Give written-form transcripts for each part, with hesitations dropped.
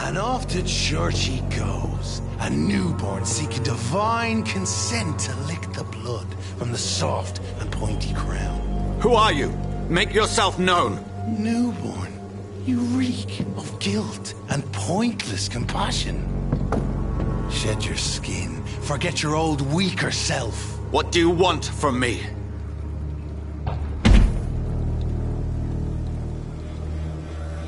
And off to church he goes, a newborn seeking divine consent to lick the blood from the soft and pointy crown. Who are you? Make yourself known. Newborn, you reek of guilt and pointless compassion. Shed your skin, forget your old weaker self. What do you want from me?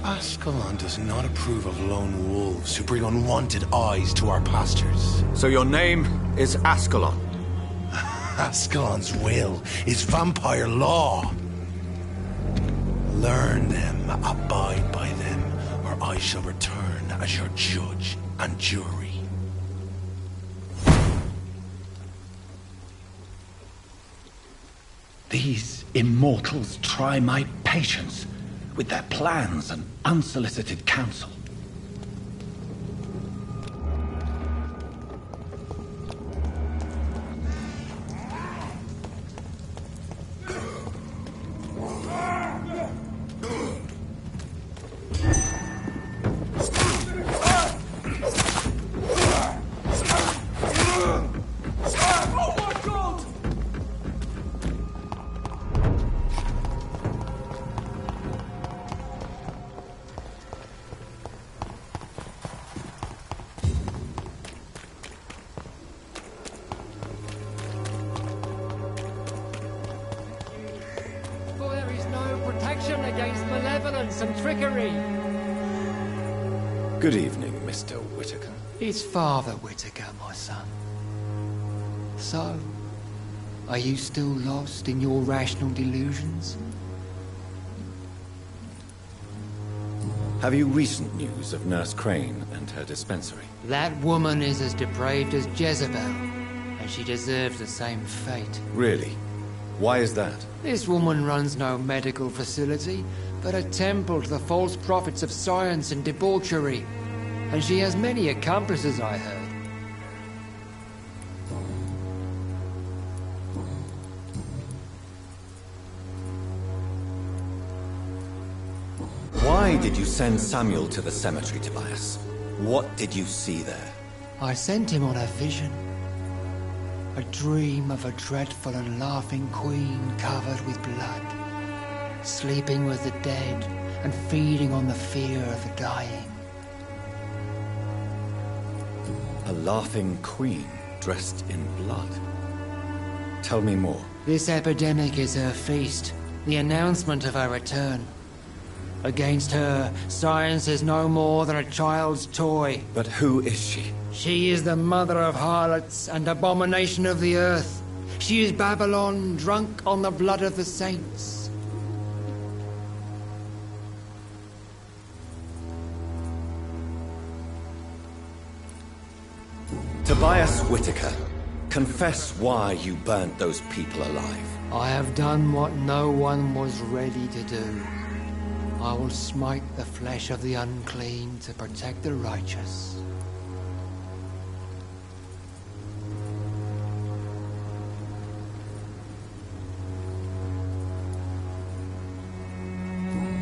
Ascalon does not approve of lone wolves who bring unwanted eyes to our pastures. So your name is Ascalon? Ascalon's will is vampire law. Learn them, abide by them, or I shall return as your judge and jury. These immortals try my patience with their plans and unsolicited counsel. Against malevolence and trickery. Good evening, Mr. Whitaker. It's Father Whitaker, my son. So, are you still lost in your rational delusions? Have you recent news of Nurse Crane and her dispensary? That woman is as depraved as Jezebel, and she deserves the same fate. Really? Why is that? This woman runs no medical facility, but a temple to the false prophets of science and debauchery. And she has many accomplices, I heard. Why did you send Samuel to the cemetery, Tobias? What did you see there? I sent him on a vision. A dream of a dreadful and laughing queen covered with blood, sleeping with the dead and feeding on the fear of the dying. A laughing queen dressed in blood. Tell me more. This epidemic is her feast, the announcement of her return. Against her, science is no more than a child's toy. But who is she? She is the mother of harlots and abomination of the earth. She is Babylon, drunk on the blood of the saints. Tobias Whitaker, confess why you burnt those people alive. I have done what no one was ready to do. I will smite the flesh of the unclean to protect the righteous.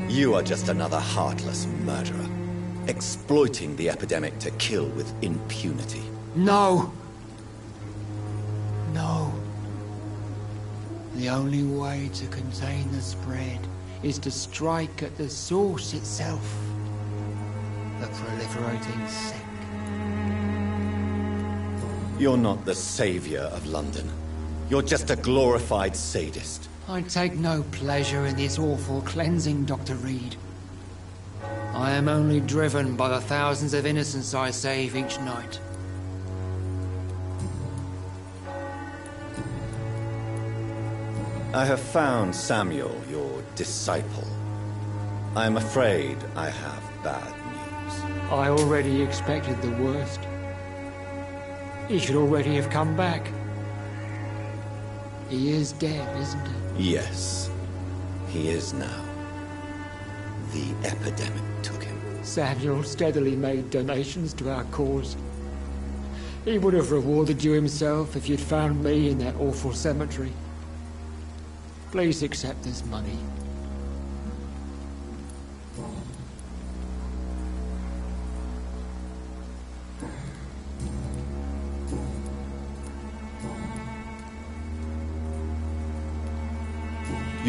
You are just another heartless murderer, exploiting the epidemic to kill with impunity. No! No. The only way to contain the spread is to strike at the source itself. The proliferating sick. You're not the savior of London. You're just a glorified sadist. I take no pleasure in this awful cleansing, Dr. Reed. I am only driven by the thousands of innocents I save each night. I have found Samuel, your disciple. I am afraid I have bad news. I already expected the worst. He should already have come back. He is dead, isn't he? Yes, he is now. The epidemic took him. Samuel steadily made donations to our cause. He would have rewarded you himself if you'd found me in that awful cemetery. Please accept this money.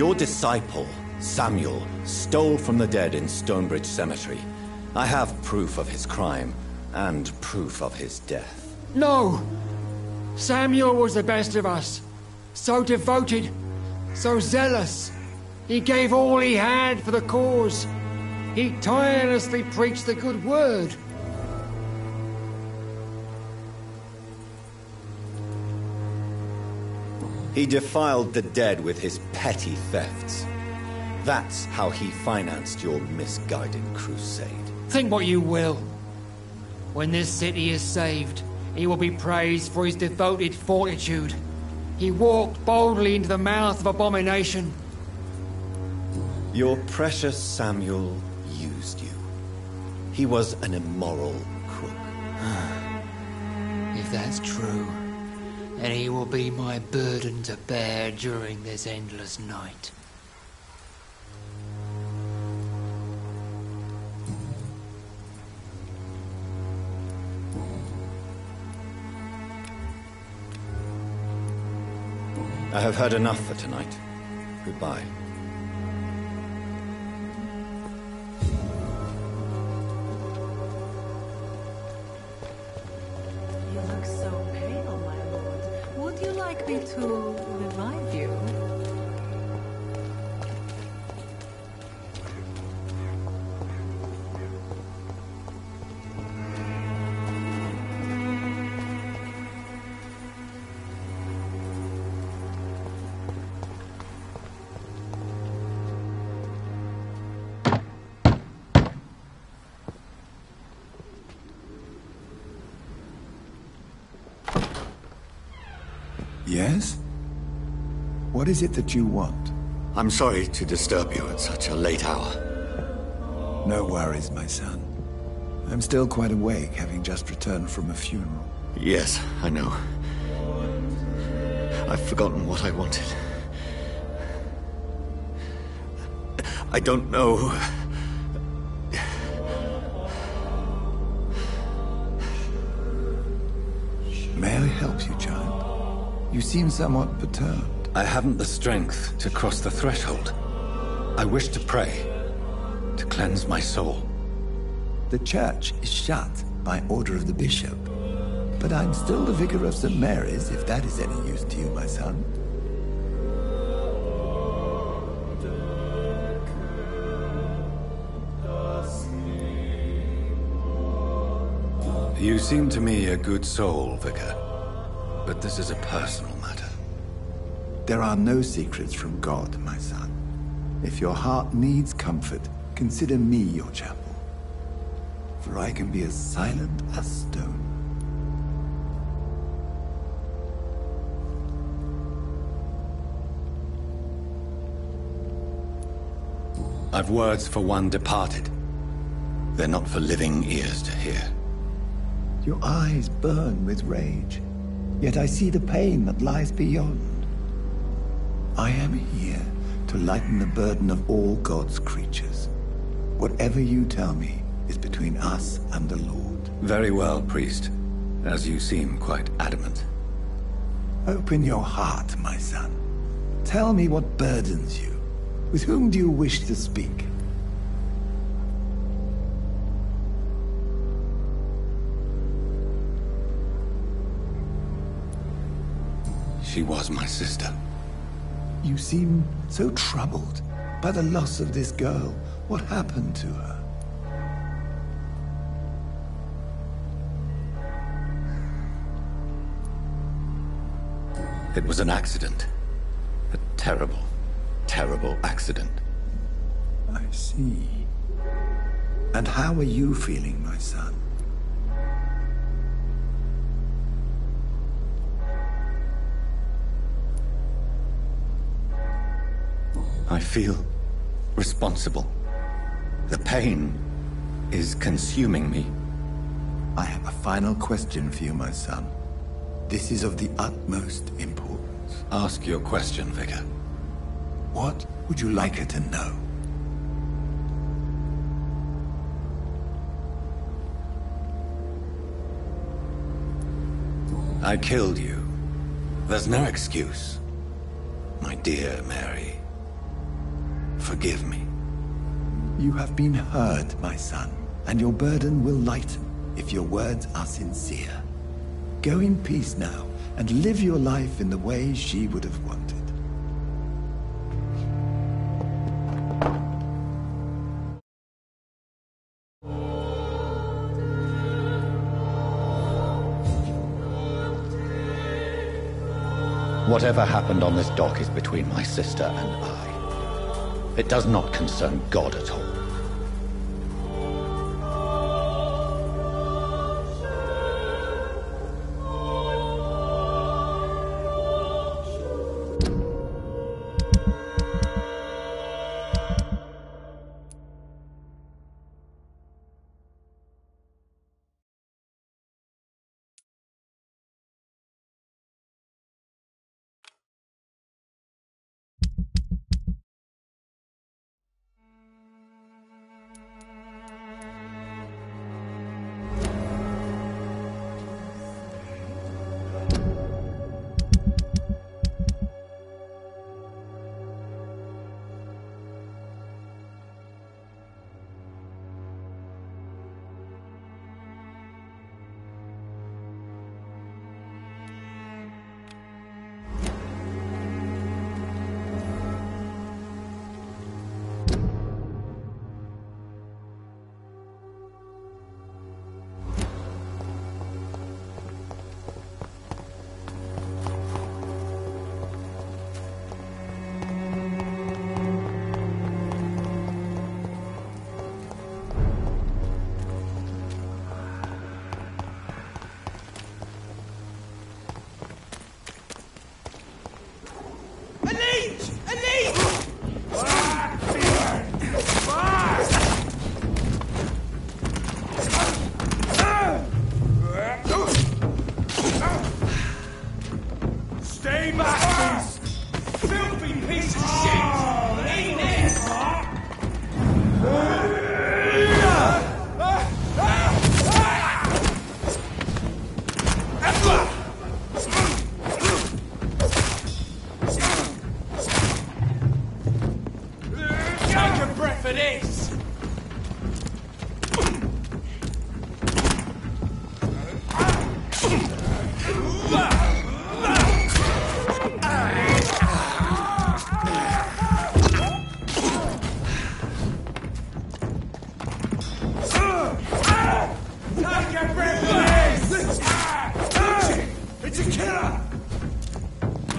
Your disciple, Samuel, stole from the dead in Stonebridge Cemetery. I have proof of his crime, and proof of his death. No! Samuel was the best of us. So devoted, so zealous. He gave all he had for the cause. He tirelessly preached the good word. He defiled the dead with his petty thefts. That's how he financed your misguided crusade. Think what you will. When this city is saved, he will be praised for his devoted fortitude. He walked boldly into the mouth of abomination. Your precious Samuel used you. He was an immoral crook. If that's true, then he will be my burden to bear during this endless night. I have heard enough for tonight. Goodbye. You look so pale, my lord. Would you like me to revive you? Yes? What is it that you want? I'm sorry to disturb you at such a late hour. No worries, my son. I'm still quite awake, having just returned from a funeral. Yes, I know. I've forgotten what I wanted. I don't know. May I help you, child? You seem somewhat perturbed. I haven't the strength to cross the threshold. I wish to pray, to cleanse my soul. The church is shut by order of the bishop. But I'm still the vicar of St. Mary's, if that is any use to you, my son. You seem to me a good soul, Vicar. But this is a personal matter. There are no secrets from God, my son. If your heart needs comfort, consider me your chapel. For I can be as silent as stone. I've words for one departed. They're not for living ears to hear. Your eyes burn with rage, yet I see the pain that lies beyond. I am here to lighten the burden of all God's creatures. Whatever you tell me is between us and the Lord. Very well, priest. As you seem quite adamant. Open your heart, my son. Tell me what burdens you. With whom do you wish to speak? She was my sister. You seem so troubled by the loss of this girl. What happened to her? It was an accident. A terrible, terrible accident. I see. And how are you feeling, my son? I feel responsible. The pain is consuming me. I have a final question for you, my son. This is of the utmost importance. Ask your question, Vicar. What would you like her to know? I killed you. There's no excuse. My dear Mary. Forgive me. You have been heard, my son, and your burden will lighten if your words are sincere. Go in peace now, and live your life in the way she would have wanted. Whatever happened on this dock is between my sister and I. It does not concern God at all.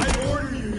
I order you.